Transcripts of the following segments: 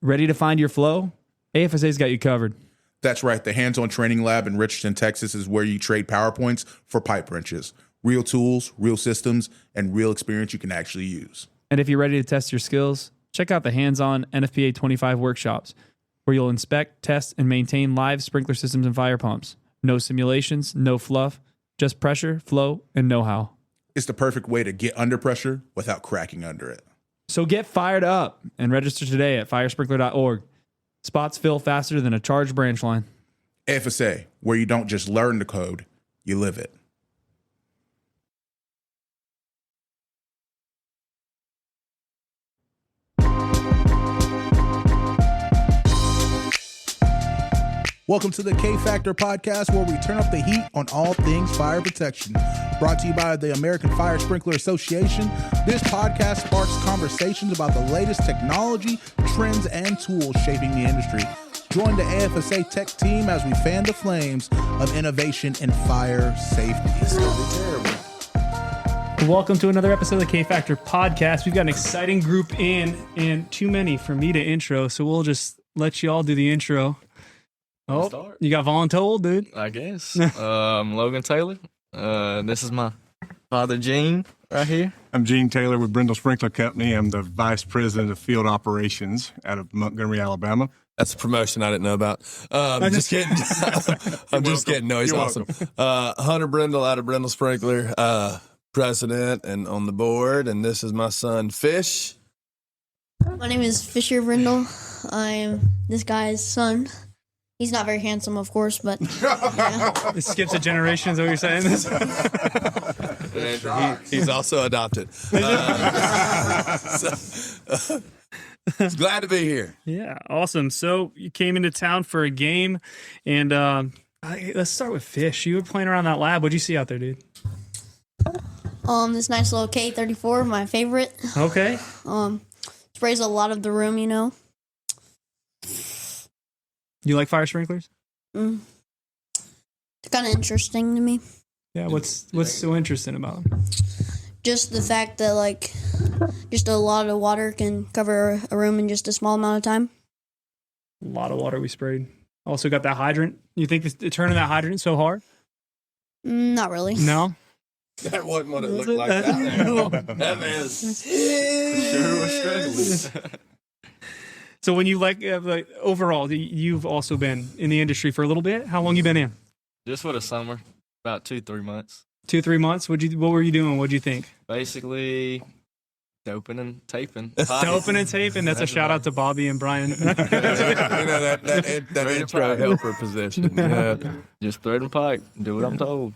Ready to find your flow? AFSA's got you covered. That's right. The hands-on training lab in Richardson, Texas is where you trade PowerPoints for pipe wrenches. Real tools, real systems, and real experience you can actually use. And if you're ready to test your skills, check out the hands-on NFPA 25 workshops, where you'll inspect, test, and maintain live sprinkler systems and fire pumps. No simulations, no fluff, just pressure, flow, and know-how. It's the perfect way to get under pressure without cracking under it. So get fired up and register today at firesprinkler.org. Spots fill faster than a charged branch line. AFSA, where you don't just learn the code, you live it. Welcome to the K Factor podcast, where we turn up the heat on all things fire protection. Brought to you by the American Fire Sprinkler Association, this podcast sparks conversations about the latest technology, trends, and tools shaping the industry. Join the AFSA tech team as we fan the flames of innovation in fire safety. It's going to be terrible. Welcome to another episode of the K Factor podcast. We've got an exciting group in, and too many for me to intro, so we'll just let you all do the intro. Oh, you got voluntold, dude? I guess. I'm Logan Taylor. This is my father, Gene, right here. I'm Gene Taylor with Brendle Sprinkler Company. I'm the Vice President of Field Operations out of Montgomery, Alabama. That's a promotion I didn't know about. I'm just kidding. I'm just kidding. No, he's You're awesome. Hunter Brendle out of Brendle Sprinkler, President and on the board. And this is my son, Fish. My name is Fisher Brendle. I am this guy's son. He's not very handsome, of course, but yeah. It skips a generation, is what you're saying? He's also adopted. Glad to be here. Yeah, awesome. So you came into town for a game, and let's start with Fish. You were playing around that lab. What'd you see out there, dude? This nice little K34, my favorite. Okay. Sprays a lot of the room, you know. You like fire sprinklers? It's kind of interesting to me. Yeah, what's so interesting about them? Just the fact that, like, just a lot of water can cover a room in just a small amount of time. A lot of water we sprayed. Also got that hydrant. You think turning that hydrant so hard? Not really. No? That wasn't what it looked like. That man sure was struggling. So when you like overall, you've also been in the industry for a little bit. How long you been in? Just for the summer, about 2-3 months. 2-3 months. What were you doing? What'd you think? Basically, doping and taping. Doping and taping. That's a shout out to Bobby and Brian. that intro helper position. Yeah, just thread and pipe. Do what I'm told.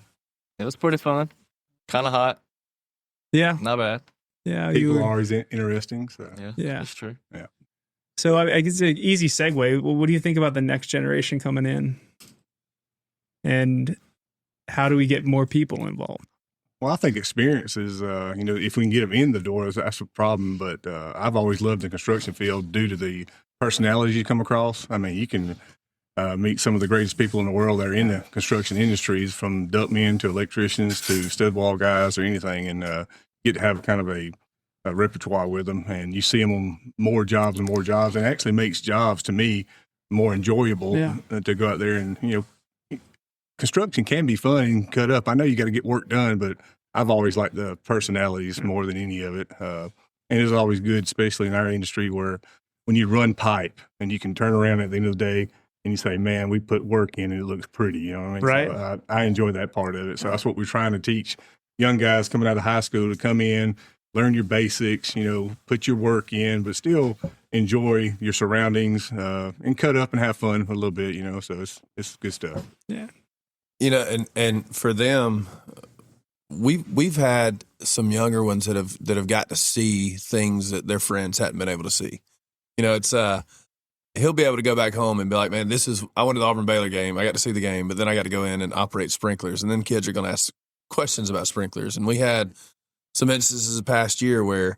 It was pretty fun. Kind of hot. Yeah. Not bad. Yeah. People are always interesting. So. Yeah. That's true. Yeah. So I guess it's an easy segue. What do you think about the next generation coming in? And how do we get more people involved? Well, I think experience is, if we can get them in the door, that's a problem. But I've always loved the construction field due to the personalities you come across. I mean, you can meet some of the greatest people in the world that are in the construction industries, from ductmen to electricians to stud wall guys or anything, and get to have kind of a repertoire with them, and you see them on more jobs and more jobs, and it actually makes jobs, to me, more enjoyable to go out there. And construction can be fun and cut up. I know you got to get work done, but I've always liked the personalities more than any of it, and it's always good, especially in our industry, where when you run pipe and you can turn around at the end of the day and you say, man, we put work in and it looks pretty, you know what I mean? Right. So I enjoy that part of it. So that's what we're trying to teach young guys coming out of high school, to come in, learn your basics, put your work in, but still enjoy your surroundings, and cut up and have fun a little bit, so it's good stuff. Yeah. And for them, we've had some younger ones that have got to see things that their friends hadn't been able to see. It's he'll be able to go back home and be like, man, I went to the Auburn Baylor game. I got to see the game, but then I got to go in and operate sprinklers. And then kids are going to ask questions about sprinklers. And we had some instances the past year where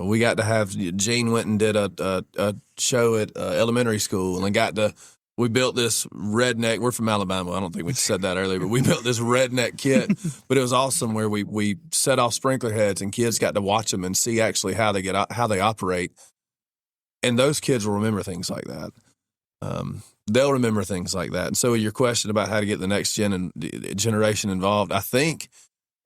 we got to have Gene went and did a show at elementary school, and we built this redneck. We're from Alabama. I don't think we said that earlier, but we built this redneck kit. But it was awesome, where we set off sprinkler heads, and kids got to watch them and see actually how they operate. And those kids will remember things like that. They'll remember things like that. And so your question about how to get the next generation involved, I think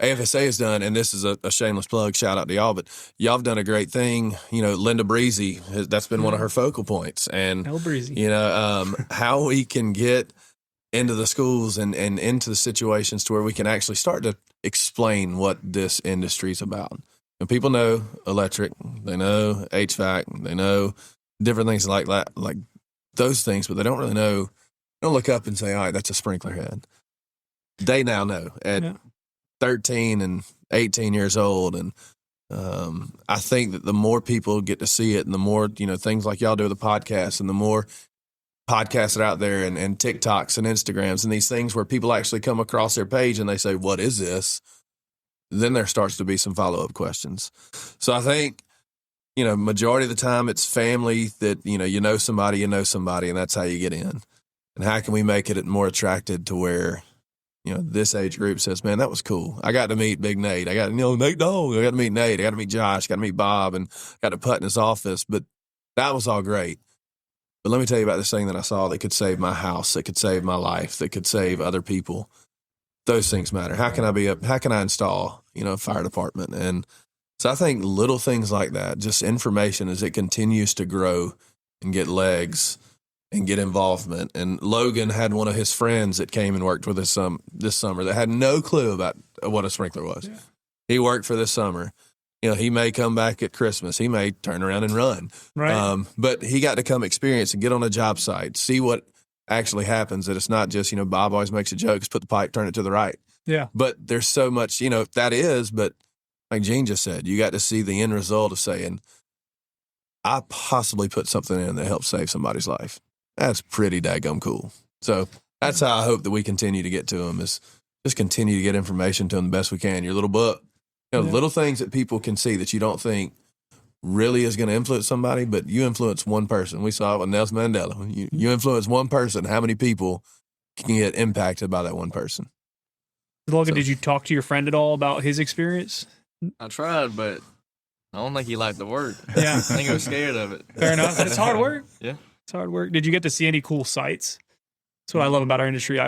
AFSA has done, and this is a shameless plug, shout out to y'all, but y'all have done a great thing. Linda Breezy, that's been one of her focal points. And, how we can get into the schools and into the situations to where we can actually start to explain what this industry is about. And people know electric, they know HVAC, they know different things like that, like those things, but they don't really know. They don't look up and say, all right, that's a sprinkler head. They now know at 13 and 18 years old. And I think that the more people get to see it and the more, things like y'all do with the podcast and the more podcasts are out there and TikToks and Instagrams and these things where people actually come across their page and they say, what is this? Then there starts to be some follow-up questions. So I think, majority of the time it's family that, you know somebody, and that's how you get in. And how can we make it more attractive to where, this age group says, man, that was cool. I got to meet Big Nate. I got, Nate Dog. I got to meet Nate. I got to meet Josh. I got to meet Bob and got to put in his office. But that was all great. But let me tell you about this thing that I saw that could save my house, that could save my life, that could save other people. Those things matter. How can I install, a fire department? And so I think little things like that, just information as it continues to grow and get legs and get involvement. And Logan had one of his friends that came and worked with us this summer that had no clue about what a sprinkler was. Yeah. He worked for this summer. He may come back at Christmas. He may turn around and run. Right. But he got to come experience and get on a job site, see what actually happens, that it's not just, Bob always makes a joke, just put the pipe, turn it to the right. Yeah. But there's so much, that is, but like Gene just said, you got to see the end result of saying, I possibly put something in that helps save somebody's life. That's pretty daggum cool. So that's how I hope that we continue to get to them, is just continue to get information to them the best we can. Your little book, little things that people can see that you don't think really is going to influence somebody, but you influence one person. We saw it with Nelson Mandela. You influence one person, how many people can get impacted by that one person? Logan, did you talk to your friend at all about his experience? I tried, but I don't think he liked the work. Yeah. I think he was scared of it. Fair enough. It's hard work. Yeah. It's hard work. Did you get to see any cool sites? That's what I love about our industry.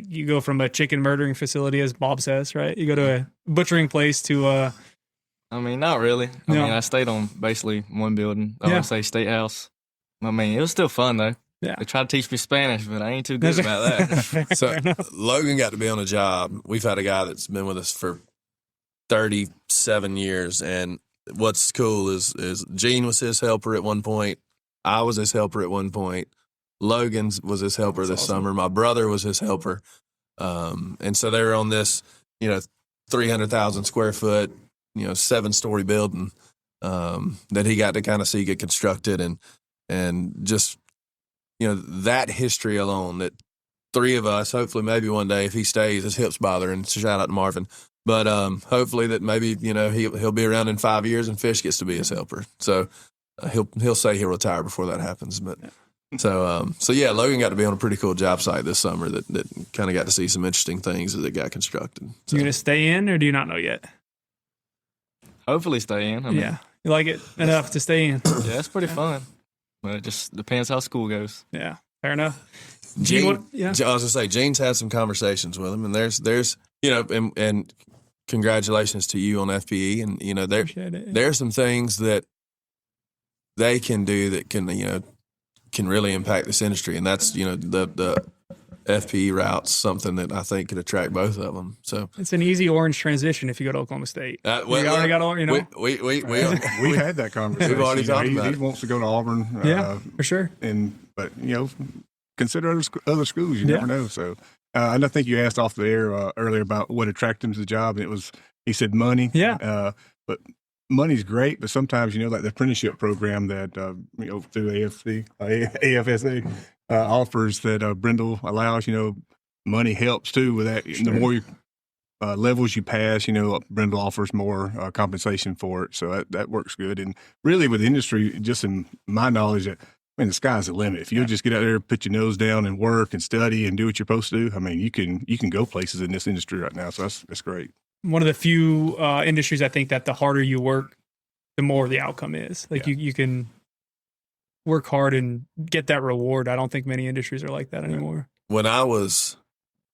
You go from a chicken murdering facility, as Bob says, right? You go to a butchering place to I mean, not really. I mean, I stayed on basically one building. I would say State House. I mean, it was still fun though. Yeah. They tried to teach me Spanish, but I ain't too good about that. So Logan got to be on a job. We've had a guy that's been with us for 37 years. And what's cool is Gene was his helper at one point. I was his helper at one point. Logan was his helper this summer. My brother was his helper. And so they were on this, 300,000 square foot, 7-story building that he got to kind of see get constructed. And just, that history alone, that three of us, hopefully maybe one day if he stays, his hips bother, and shout out to Marvin. But hopefully that maybe, he'll be around in 5 years and Fish gets to be his helper. So he'll say he'll retire before that happens. But so Logan got to be on a pretty cool job site this summer that kind of got to see some interesting things as it got constructed. So. You going to stay in, or do you not know yet? Hopefully stay in. I mean, you like it enough to stay in. Yeah, it's pretty fun. But it just depends how school goes. Yeah, fair enough. Gene, I was going to say, Gene's had some conversations with him, and there's and congratulations to you on FPE, and there's some things that they can do that can really impact this industry, and that's the FPE route's something that I think could attract both of them. So it's an easy orange transition if you go to Oklahoma State. We already got all, we had that conversation. We've already talked about it. He wants to go to Auburn. For sure. But consider other schools. You never know. So I think you asked off the air earlier about what attracted him to the job, and he said money. Yeah. But money's great, but sometimes like the apprenticeship program that through AFSA offers that Brendle allows. Money helps too with that. Sure. The more levels you pass, Brendle offers more compensation for it, so that works good. And really, with the industry, just in my knowledge, the sky's the limit. If you just get out there, put your nose down, and work and study and do what you're supposed to do, I mean, you can go places in this industry right now. So that's great. One of the few industries I think that the harder you work, the more the outcome is. You can work hard and get that reward. I don't think many industries are like that anymore. When I was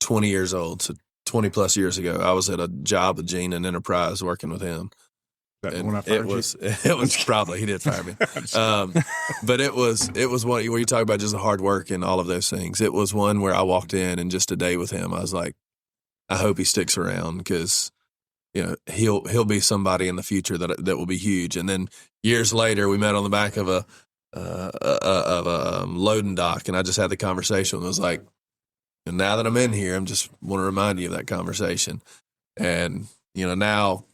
20 years old, so 20 plus years ago, I was at a job with Gene in Enterprise working with him. When I fired It was probably, he did fire me. But it was one where you talk about just the hard work and all of those things. It was one where I walked in and just a day with him, I was like, I hope he sticks around because, you know, he'll be somebody in the future that will be huge. And then years later, we met on the back of a loading dock, and I just had the conversation. It was like, and now that I'm in here, I'm just want to remind you of that conversation. And, you know, now,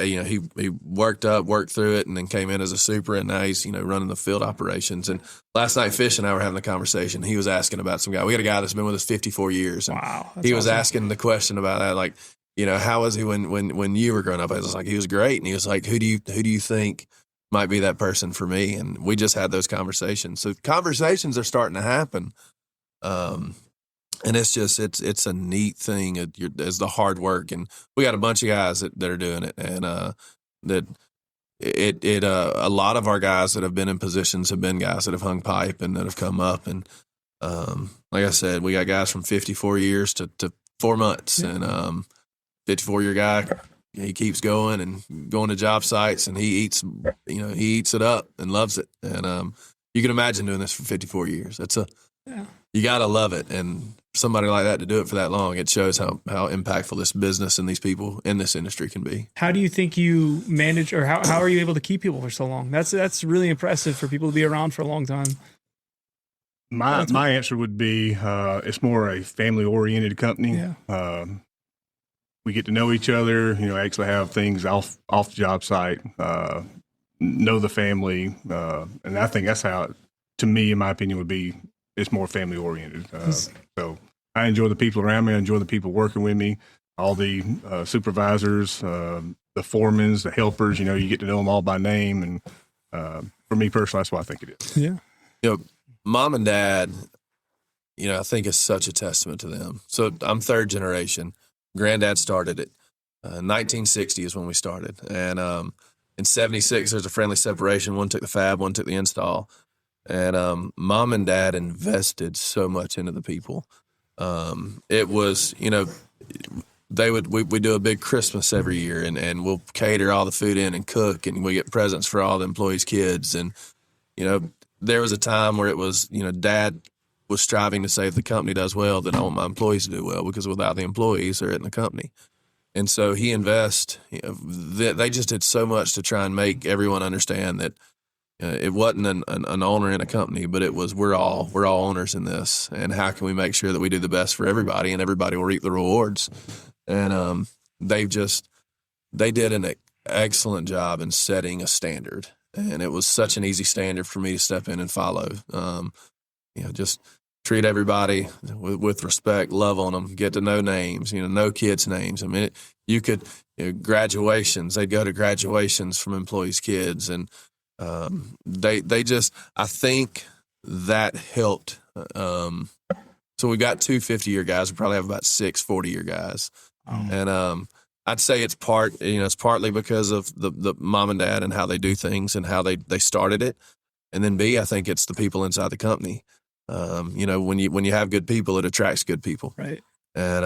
you know, he worked through it and then came in as a super, and now he's, you know, running the field operations. And last night, Fish and I were having a conversation. He was asking about some guy. We got a guy that's been with us 54 years. And wow. He was asking the question about that, like, you know, how was he when you were growing up? I was like, he was great. And he was like, who do you think might be that person for me? And we just had those conversations. So conversations are starting to happen. And it's just, it's a neat thing as the hard work. And we got a bunch of guys that are doing it. And, a lot of our guys that have been in positions have been guys that have hung pipe and that have come up. And, like I said, we got guys from 54 years to 4 months, and, 54-year guy, he keeps going and going to job sites, and he eats it up and loves it. And, you can imagine doing this for 54 years. You got to love it. And somebody like that to do it for that long, it shows how impactful this business and these people in this industry can be. How do you think you manage, or how are you able to keep people for so long? That's really impressive for people to be around for a long time. My answer would be it's more a family-oriented company. Yeah. We get to know each other, you know, actually have things off the job site, know the family. And I think that's how, to me, in my opinion, would be, it's more family oriented. So I enjoy the people around me. I enjoy the people working with me, all the supervisors, the foremans, the helpers, you know, you get to know them all by name. And for me personally, that's what I think it is. Yeah. You know, mom and dad, you know, I think is such a testament to them. So I'm third generation. Granddad started it. 1960 is when we started. And in 76, there's a friendly separation. One took the fab, one took the install. And mom and dad invested so much into the people. It was, you know, we do a big Christmas every year, and we'll cater all the food in and cook, and we get presents for all the employees' kids. And, you know, there was a time where it was, you know, dad was striving to say if the company does well, then I want my employees to do well, because without the employees, they're in the company. And so he invests. You know, they just did so much to try and make everyone understand that it wasn't an owner in a company, but it was we're all owners in this, and how can we make sure that we do the best for everybody, and everybody will reap the rewards. And they did an excellent job in setting a standard, and it was such an easy standard for me to step in and follow. You know, just treat everybody with respect, love on them, get to know names, you know kids' names. I mean, graduations, they'd go to graduations from employees' kids, and they just, I think that helped. So we got 2 50-year guys. We probably have about 6 40-year guys. Oh. And I'd say it's partly because of the mom and dad and how they do things and how they started it. And then B, I think it's the people inside the company. You know, when you have good people, it attracts good people. Right. And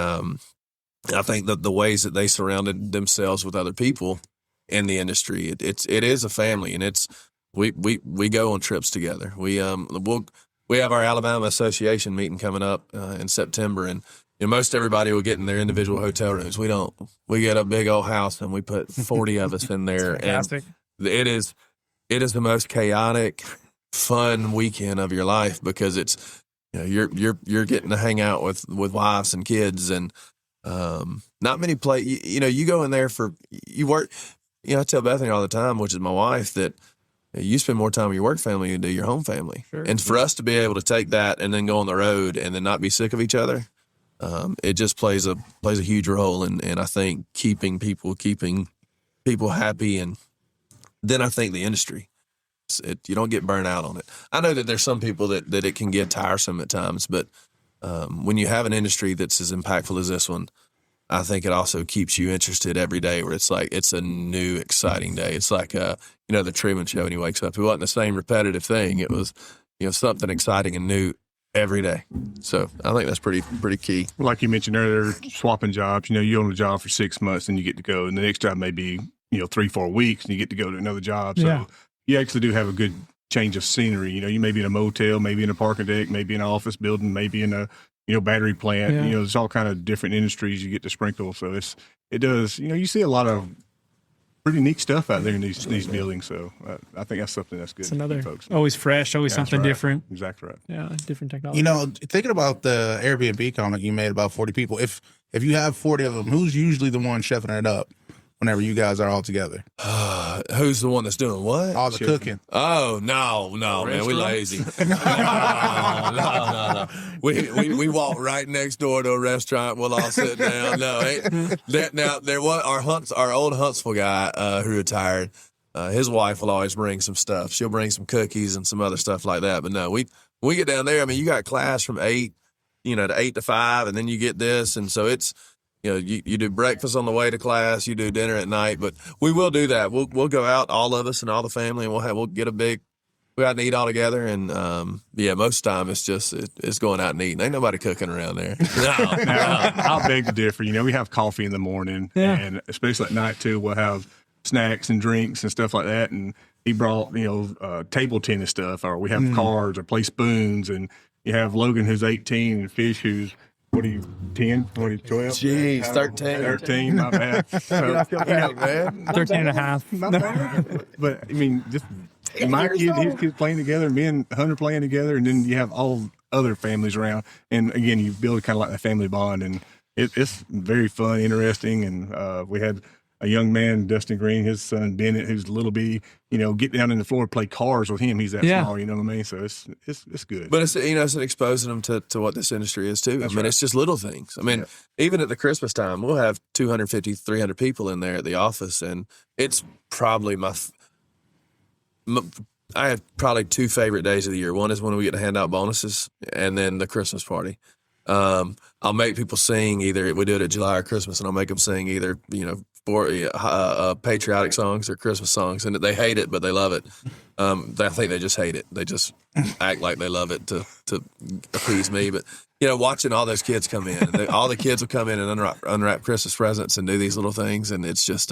I think that the ways that they surrounded themselves with other people in the industry, it is a family, and we go on trips together. We have our Alabama Association meeting coming up in September, and you know, most everybody will get in their individual hotel rooms. We don't. We get a big old house, and we put 40 of us in there. Fantastic. And it is the most chaotic, fun weekend of your life, because it's, you know, you're getting to hang out with wives and kids, and not many you know, you go in there you work. You know, I tell Bethany all the time, which is my wife, that you spend more time with your work family than you do your home family. Sure. And for us to be able to take that and then go on the road and then not be sick of each other, it just plays a huge role in I think keeping people happy. And then I think the industry, you don't get burnt out on it. I know that there's some people that it can get tiresome at times, but when you have an industry that's as impactful as this one, I think it also keeps you interested every day, where it's like it's a new, exciting day. It's like the Truman Show when he wakes up. It wasn't the same repetitive thing. It was something exciting and new every day. So I think that's pretty key. Like you mentioned earlier, swapping jobs. You're on a job for 6 months and you get to go, and the next job may be 3-4 weeks, and you get to go to another job. So you actually do have a good change of scenery. You may be in a motel, maybe in a parking deck, maybe in an office building, maybe in a battery plant. There's all kind of different industries you get to sprinkle. So it does. You see a lot of pretty neat stuff out there in these buildings. So I think that's something that's good. It's another folks. always fresh, always something different. Exactly right. Yeah, different technology. Thinking about the Airbnb comment you made about 40 people, if you have 40 of them, who's usually the one chefing it up whenever you guys are all together? Who's the one that's doing what? All the cooking. Oh, no, man. We lazy. No. We walk right next door to a restaurant. We'll all sit down. Now, there was our old Huntsville guy who retired. His wife will always bring some stuff. She'll bring some cookies and some other stuff like that. But no, we get down there. I mean, you got class from 8, to 8 to 5, and then you get this. And so it's, you do breakfast on the way to class, you do dinner at night, but we will do that. We'll go out, all of us and all the family, and we'll get we got to eat all together. And most of the time it's going out and eating. Ain't nobody cooking around there. No. I'll beg to differ. We have coffee in the morning, and especially at night too, we'll have snacks and drinks and stuff like that. And he brought table tennis stuff, or we have cards or play spoons, and you have Logan who's 18 and Fish who's 10? 12? Jeez, 13. 13, my bad. So, man. 13 and a half. Not bad. But, I mean, just my kid, his kids playing together, me and Hunter playing together, and then you have all other families around. And, again, you build kind of like a family bond, and it's very fun, interesting. And we had a young man, Dustin Green, his son Bennett, who's a little bitty, get down in the floor and play cars with him. He's that small, you know what I mean? So it's good. But it's it's exposing them to what this industry is too. It's just little things. I mean, even at the Christmas time, we'll have 250, 300 people in there at the office, and it's probably I have probably 2 favorite days of the year. One is when we get to hand out bonuses, and then the Christmas party. I'll make people sing either we do it at July or Christmas, and I'll make them sing either patriotic songs or Christmas songs, and they hate it, but they love it. I think they just hate it. They just act like they love it to appease me. But watching all those kids come in, all the kids will come in and unwrap Christmas presents and do these little things, and it's just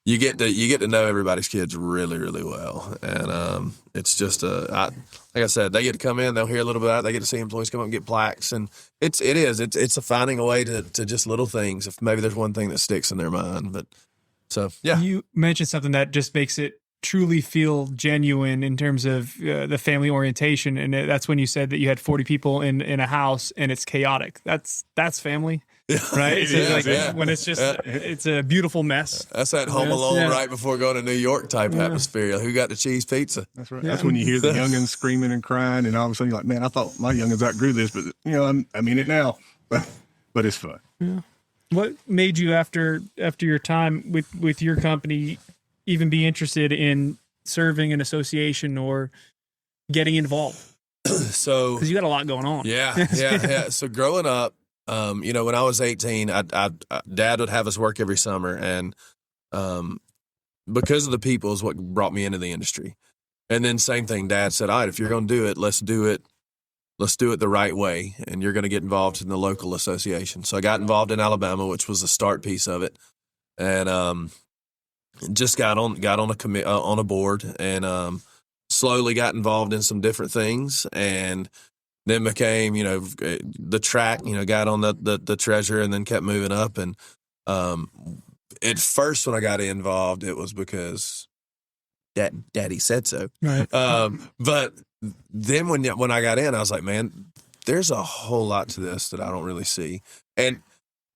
you get to know everybody's kids really, really well, and it's just like I said, they get to come in, they'll hear a little bit about it, they get to see employees come up and get plaques, and it's a finding a way to just little things. If maybe there's one thing that sticks in their mind, but so yeah. You mentioned something that just makes it truly feel genuine in terms of the family orientation, and that's when you said that you had 40 people in a house and it's chaotic. That's family. Right? When it's just it's a beautiful mess. That's that Home Alone right before going to New York type atmosphere. Who got the cheese pizza? That's right. That's when you hear the youngins screaming and crying, and all of a sudden you're like, man, I thought my youngins outgrew this, but I mean it now. But it's fun. Yeah. What made you after your time with your company even be interested in serving an association or getting involved? So because you got a lot going on. Yeah. So growing up, when I was 18, Dad would have us work every summer, and because of the people is what brought me into the industry. And then same thing, Dad said, all right, if you're going to do it, let's do it the right way, and you're going to get involved in the local association. So I got involved in Alabama, which was the start piece of it, and just got on a board, and slowly got involved in some different things, and then became, the track, got on the treasurer, and then kept moving up. And at first when I got involved, it was because Daddy said so. Right. But then when I got in, I was like, man, there's a whole lot to this that I don't really see. And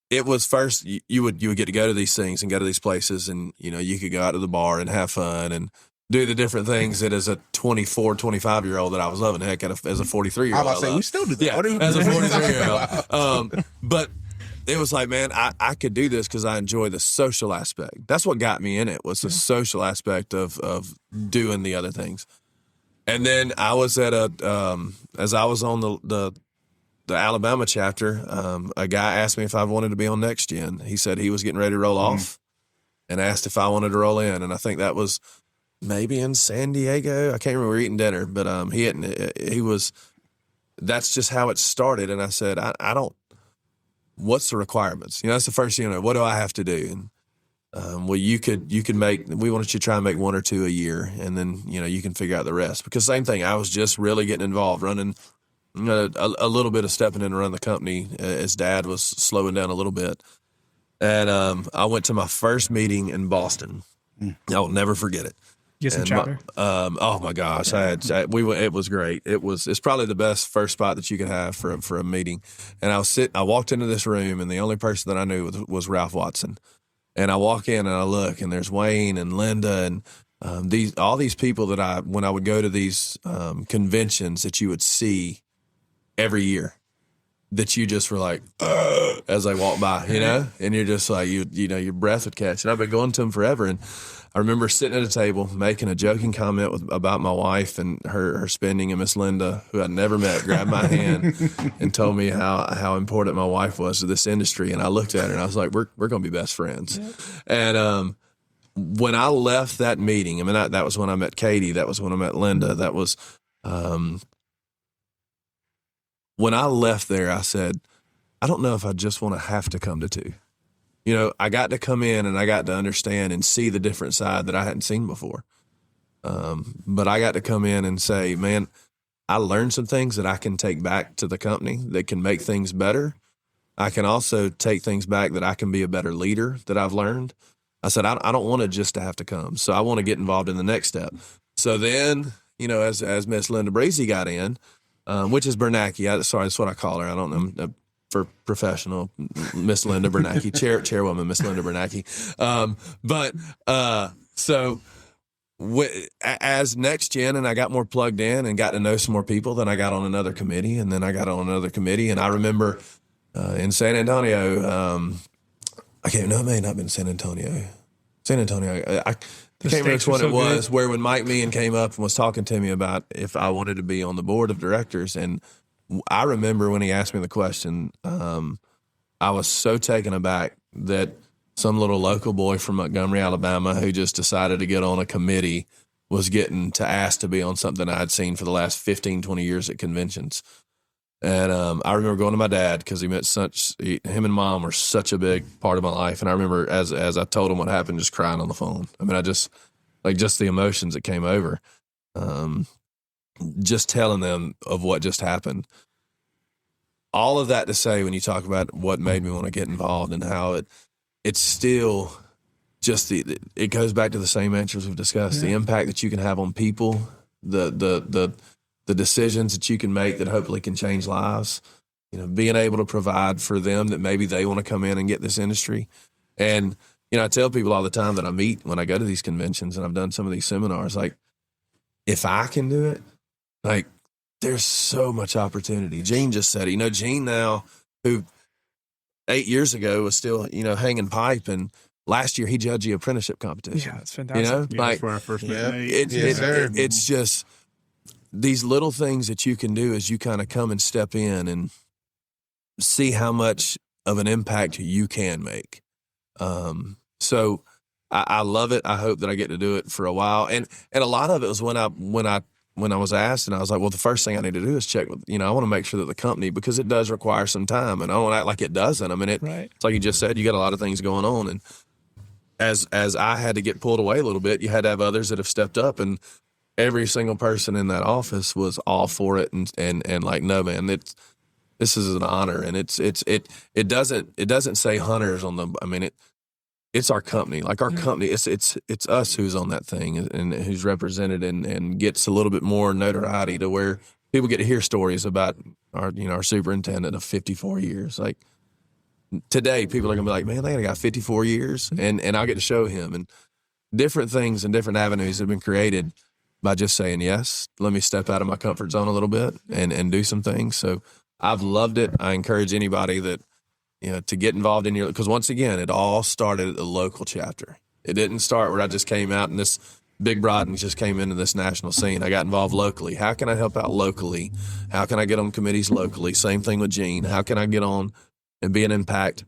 it was first, you would get to go to these things and go to these places, and, you could go out to the bar and have fun and do the different things that as a 24, 25-year-old that I was loving. Heck, as a 43-year-old. I was about to say, we still do that. Yeah, as a 43-year-old. But it was like, man, I could do this because I enjoy the social aspect. That's what got me in it, was the social aspect of doing the other things. And then I was at as I was on the Alabama chapter, a guy asked me if I wanted to be on Next Gen. He said he was getting ready to roll off and asked if I wanted to roll in. And I think that was maybe in San Diego. I can't remember, we were eating dinner, but that's just how it started. And I said, I don't, what's the requirements? That's the first thing, what do I have to do? And well, you could we wanted you to try and make 1 or 2 a year, and then, you can figure out the rest. Because same thing, I was just really getting involved, running a little bit of stepping in to run the company as Dad was slowing down a little bit. And I went to my first meeting in Boston. I'll never forget it. Get some chowder. Oh my gosh, it was great. It's probably the best first spot that you could have for a meeting. And I walked into this room, and the only person that I knew was Ralph Watson. And I walk in and I look, and there's Wayne and Linda and all these people that when I would go to these conventions that you would see every year, that you just were like, as I walk by, and you're just like, your breath would catch. And I've been going to them forever. And I remember sitting at a table making a joking comment about my wife and her spending, and Miss Linda, who I'd never met, grabbed my hand and told me how important my wife was to this industry. And I looked at her and I was like, we're going to be best friends. Yep. And when I left that meeting, that was when I met Katie. That was when I met Linda. That was when I left there, I said, I don't know if I just want to have to come to 2. I got to come in and I got to understand and see the different side that I hadn't seen before. But I got to come in and say, man, I learned some things that I can take back to the company that can make things better. I can also take things back that I can be a better leader that I've learned. I said, I don't want to just to have to come. So I want to get involved in the next step. So then, as Miss Linda Breezy got in, which is Bernanke. Sorry, that's what I call her. I don't know. For professional, Miss Linda Bernanke, chairwoman, Miss Linda Bernanke. So as Next Gen, and I got more plugged in and got to know some more people, then I got on another committee, and then I got on another committee. And I remember in San Antonio, it may not have been San Antonio. I can't remember which one it was, where when Mike Meehan came up and was talking to me about if I wanted to be on the board of directors. And I remember when he asked me the question, I was so taken aback that some little local boy from Montgomery, Alabama, who just decided to get on a committee was getting to ask to be on something I had seen for the last 15, 20 years at conventions. And I remember going to my dad because him and Mom were such a big part of my life. And I remember as I told him what happened, just crying on the phone. just the emotions that came over. Just telling them of what just happened. All of that to say, when you talk about what made me want to get involved and how it's still just it goes back to the same answers we've discussed. Yeah. The impact that you can have on people, the decisions that you can make that hopefully can change lives, being able to provide for them that maybe they want to come in and get this industry. And, I tell people all the time that I meet when I go to these conventions, and I've done some of these seminars, like, if I can do it, like, there's so much opportunity. Gene just said it. Gene now, who 8 years ago was still, hanging pipe, and last year he judged the apprenticeship competition. Yeah, it's fantastic. That's where I first met Nate. It's just these little things that you can do as you kind of come and step in and see how much of an impact you can make. So I love it. I hope that I get to do it for a while. And a lot of it was when I was asked, and I was like, well, the first thing I need to do is check with, I want to make sure that the company, because it does require some time, and I don't act like it doesn't. It's like you just said, you got a lot of things going on. And as I had to get pulled away a little bit, you had to have others that have stepped up, and every single person in that office was all for it. And like, no, man, this is an honor. And it doesn't say Hunters on the, it's our company. Like, our company, it's us who's on that thing and who's represented and gets a little bit more notoriety, to where people get to hear stories about our superintendent of 54 years. Like, today, people are going to be like, man, they got 54 years. And I'll get to show him. And different things and different avenues have been created by just saying, yes, let me step out of my comfort zone a little bit and do some things. So I've loved it. I encourage anybody that, to get involved in because once again, it all started at the local chapter. It didn't start where I just came out and this Big Brodden just came into this national scene. I got involved locally. How can I help out locally? How can I get on committees locally? Same thing with Gene. How can I get on and be an impact,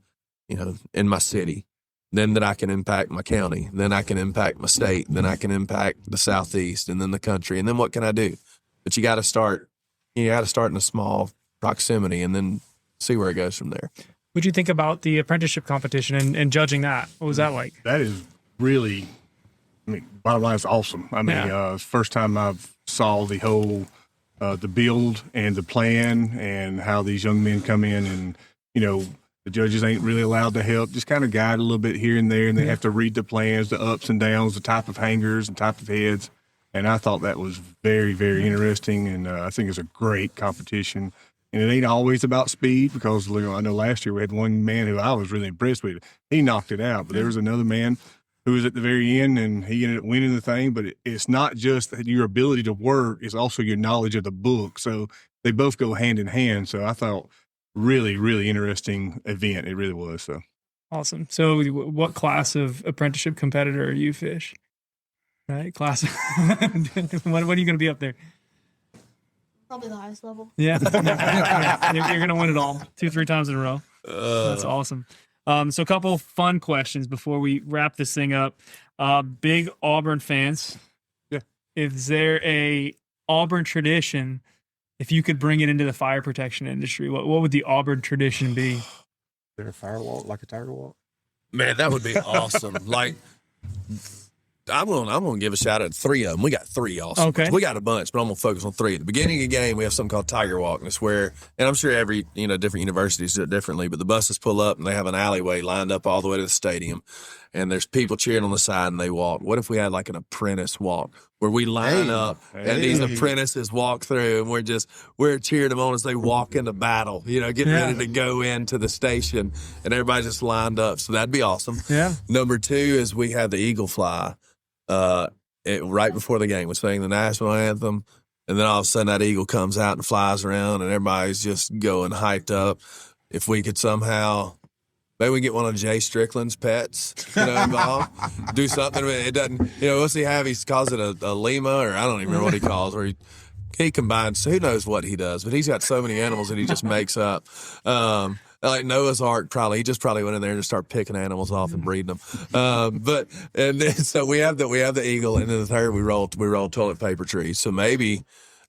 in my city? Then that I can impact my county. Then I can impact my state. Then I can impact the Southeast and then the country. And then what can I do? But you got to start. You got to start in a small proximity and then see where it goes from there. What'd you think about the apprenticeship competition and judging that? What was that like? That is really, bottom line is awesome. First time I've saw the whole, the build and the plan and how these young men come in and, the judges ain't really allowed to help, just kind of guide a little bit here and there, and they have to read the plans, the ups and downs, the type of hangers and type of heads. And I thought that was very, very interesting, and I think it's a great competition. And it ain't always about speed because I know last year we had one man who I was really impressed with. He knocked it out, but there was another man who was at the very end, and he ended up winning the thing. But it's not just your ability to work, it's also your knowledge of the book. So they both go hand in hand. So I thought really, really interesting event. It really was. So awesome. So what class of apprenticeship competitor are you, Fish? Right? Class. When are you going to be up there? Probably the highest level. Yeah. You're going to win it all 2-3 times in a row. That's awesome. So a couple fun questions before we wrap this thing up. Big Auburn fans. Yeah. Is there a Auburn tradition, if you could bring it into the fire protection industry, what would the Auburn tradition be? Is there a fire walk, like a tiger walk? Man, that would be awesome. I'm gonna give a shout out to 3 of them. We got 3 also. Okay. We got a bunch, but I'm gonna focus on 3. At the beginning of the game, we have something called Tiger Walk, and it's where, and I'm sure every different universities do it differently, but the buses pull up and they have an alleyway lined up all the way to the stadium, and there's people cheering on the side and they walk. What if we had like an apprentice walk where we line up and these apprentices walk through, and we're cheering them on as they walk into battle, getting ready to go into the station, and everybody just lined up. So that'd be awesome. Yeah. Number 2 is we have the Eagle Fly. Right before the game, we sang the national anthem, and then all of a sudden that eagle comes out and flies around, and everybody's just going hyped up. If we could somehow, maybe we get one of Jay Strickland's pets, involved, do something. It doesn't, what's he have? He calls it a lima, or I don't even remember what he calls, or he combines. Who knows what he does? But he's got so many animals that he just makes up. Like Noah's Ark, he just probably went in there and just started picking animals off and breeding them. So we have the eagle, and then the third we roll toilet paper trees. So maybe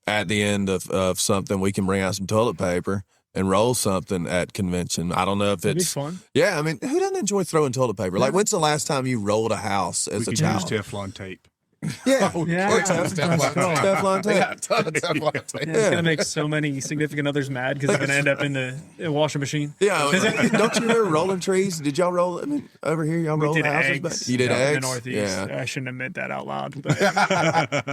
at the end of something we can bring out some toilet paper and roll something at convention. I don't know if That'd it's be fun. Yeah, I mean, who doesn't enjoy throwing toilet paper? Like, when's the last time you rolled a house as a child? Use Teflon tape. Yeah, Teflon tape. Yeah, a ton of Teflon tape. It's going to make so many significant others mad because they're going to end up in the washing machine. Yeah, don't you remember rolling trees? Did y'all roll? I mean, over here, y'all rolled houses. Eggs. You did eggs. In the Northeast. Yeah. I shouldn't admit that out loud. But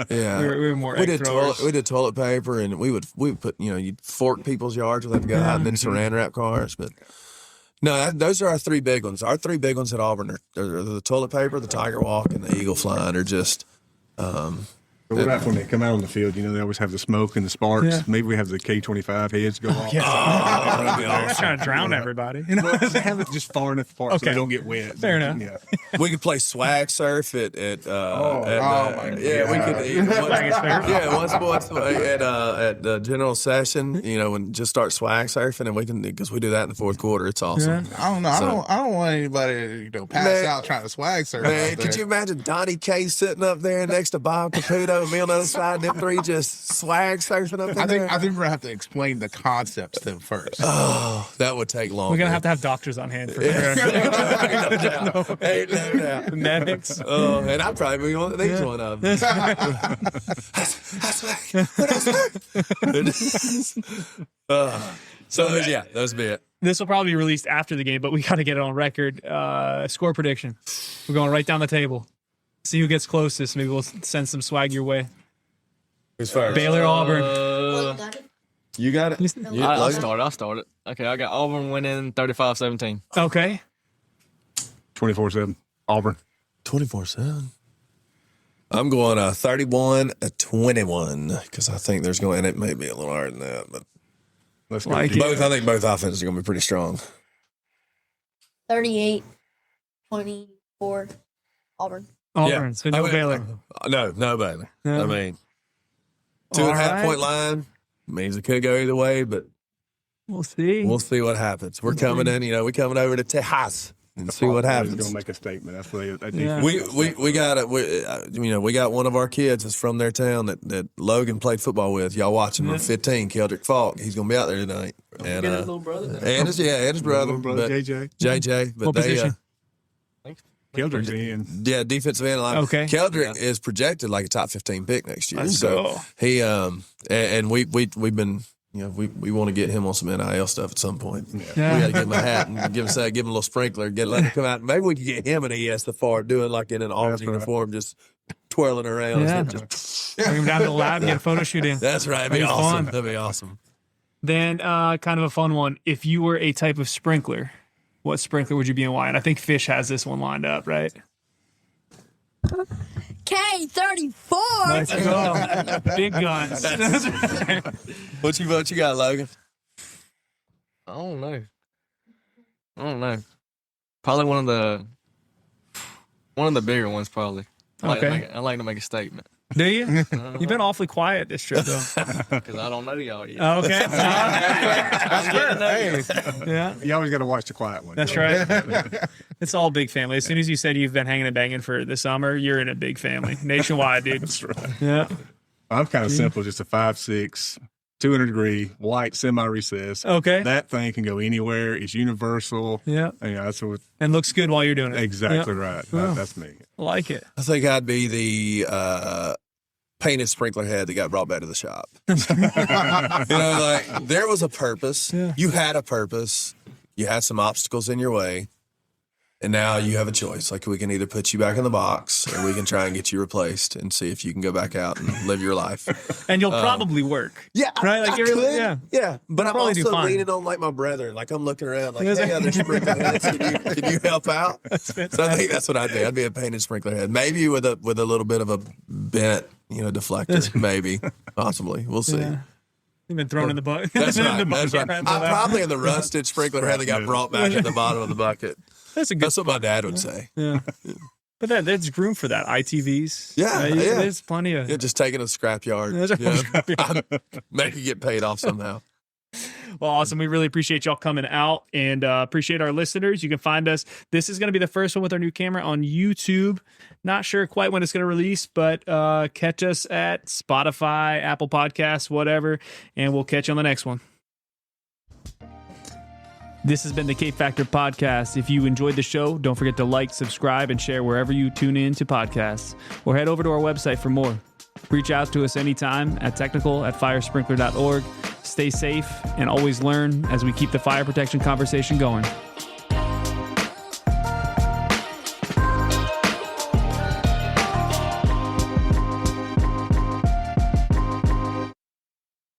Yeah, we were more we egg did throwers. we did toilet paper, and we would put you'd fork people's yards with that go out, and then saran wrap cars. But no, those are our 3 big ones. Our 3 big ones at Auburn are the toilet paper, the Tiger Walk, and the Eagle Flying are just. But what about when they come out on the field? They always have the smoke and the sparks. Yeah. Maybe we have the K-25 heads go off. That'd be I'm not awesome. trying to drown everybody. Have it just far enough apart so Okay. they don't get wet. Fair enough. Yeah. We could play swag surf at my yeah, we could once at the general session, and just start swag surfing, and we can, because we do that in the 4th quarter. It's awesome. I don't know. I don't want anybody to pass out trying to swag surf. Man, could you imagine Donnie K sitting up there next to Bob Caputo and me on the other side, and them 3 just swag surfing up there? I think we're gonna have to explain the concepts to them first. Oh, that would take long. We're going to have doctors on hand for Ain't no doubt. medics. Oh, and I'd probably be one of these one of them. So yeah, those be it. This will probably be released after the game, but we got to get it on record. Score prediction. We're going right down the table. See who gets closest. Maybe we'll send some swag your way. Who's first? Baylor, Auburn. You got it. I'll start it. Okay, I got Auburn winning 35-17. Okay. 24/7. Auburn. 24/7. I'm going 31-21 because I think there's going, and it may be a little higher than that, but Let's go. Like deep. I think both offenses are going to be pretty strong. 38-24, Auburn. Auburn, so no Baylor. No Baylor. No. I mean, 2.5 point line means it could go either way, but we'll see. We'll see what happens. We're coming in, we're coming over to Texas and see what happens. Going to make a statement. That's what we got it. We got one of our kids that's from their town that Logan played football with. Y'all watching number 15, Keldrick Falk. He's going to be out there tonight. And his little brother. And his brother, JJ. But what position? Keldrick's in. Yeah, defensive end line. Okay. Keldrick is projected like a top 15 pick next year. Let's so go. He and we've been we want to get him on some NIL stuff at some point. Yeah. We got to give him a hat and give him a little sprinkler. Let him come out. Maybe we can get him an ES4 doing like in an Auburn uniform, just twirling around. Yeah. Bring him down to the lab and get a photo shoot in. That's right. That'd be awesome. That'd be awesome. Then kind of a fun one. If you were a type of sprinkler, what sprinkler would you be and why? And I think Fish has this one lined up, right? K34. Let's go. Big guns. What you got, Logan? I don't know. Probably one of the bigger ones, probably. I like to make a statement. Do you? You've been awfully quiet this trip, though. Because I don't know y'all yet. Oh, okay. Yeah. You always got to watch the quiet one. That's right. It's all big family. As soon as you said you've been hanging and banging for the summer, you're in a big family. Nationwide, dude. That's right. Yeah. I'm kind of simple, just a 5'6", 200-degree, white, semi-recessed. Okay. That thing can go anywhere. It's universal. Yeah. That's what. And looks good while you're doing it. Right. That's me. I like it. I think I'd be the painted sprinkler head that got brought back to the shop. Like there was a purpose. Yeah. You had a purpose. You had some obstacles in your way. And now you have a choice. Like we can either put you back in the box or we can try and get you replaced and see if you can go back out and live your life. And you'll probably work. Yeah. Right? Like I could. Yeah. But I'm probably do also fine. leaning on like my brethren. Like I'm looking around like, hey, other sprinkler heads, can you help out? So I think that's what I'd be. I'd be a painted sprinkler head. Maybe with a little bit of a bent, deflector. Maybe. Possibly. We'll see. Yeah. You've been thrown in the bucket. That's right. The That's bucket right. after I'm that. probably in the rusted sprinkler head that got brought back at the bottom of the bucket. That's what my dad would say. Yeah. But there's room for that. ITVs. Yeah. There's plenty of. Yeah, just taking a scrapyard. Make it get paid off somehow. Well, awesome. We really appreciate y'all coming out and appreciate our listeners. You can find us. This is going to be the first one with our new camera on YouTube. Not sure quite when it's going to release, but catch us at Spotify, Apple Podcasts, whatever, and we'll catch you on the next one. This has been the K Factor Podcast. If you enjoyed the show, don't forget to like, subscribe, and share wherever you tune in to podcasts. Or head over to our website for more. Reach out to us anytime at technical@firesprinkler.org. Stay safe and always learn as we keep the fire protection conversation going.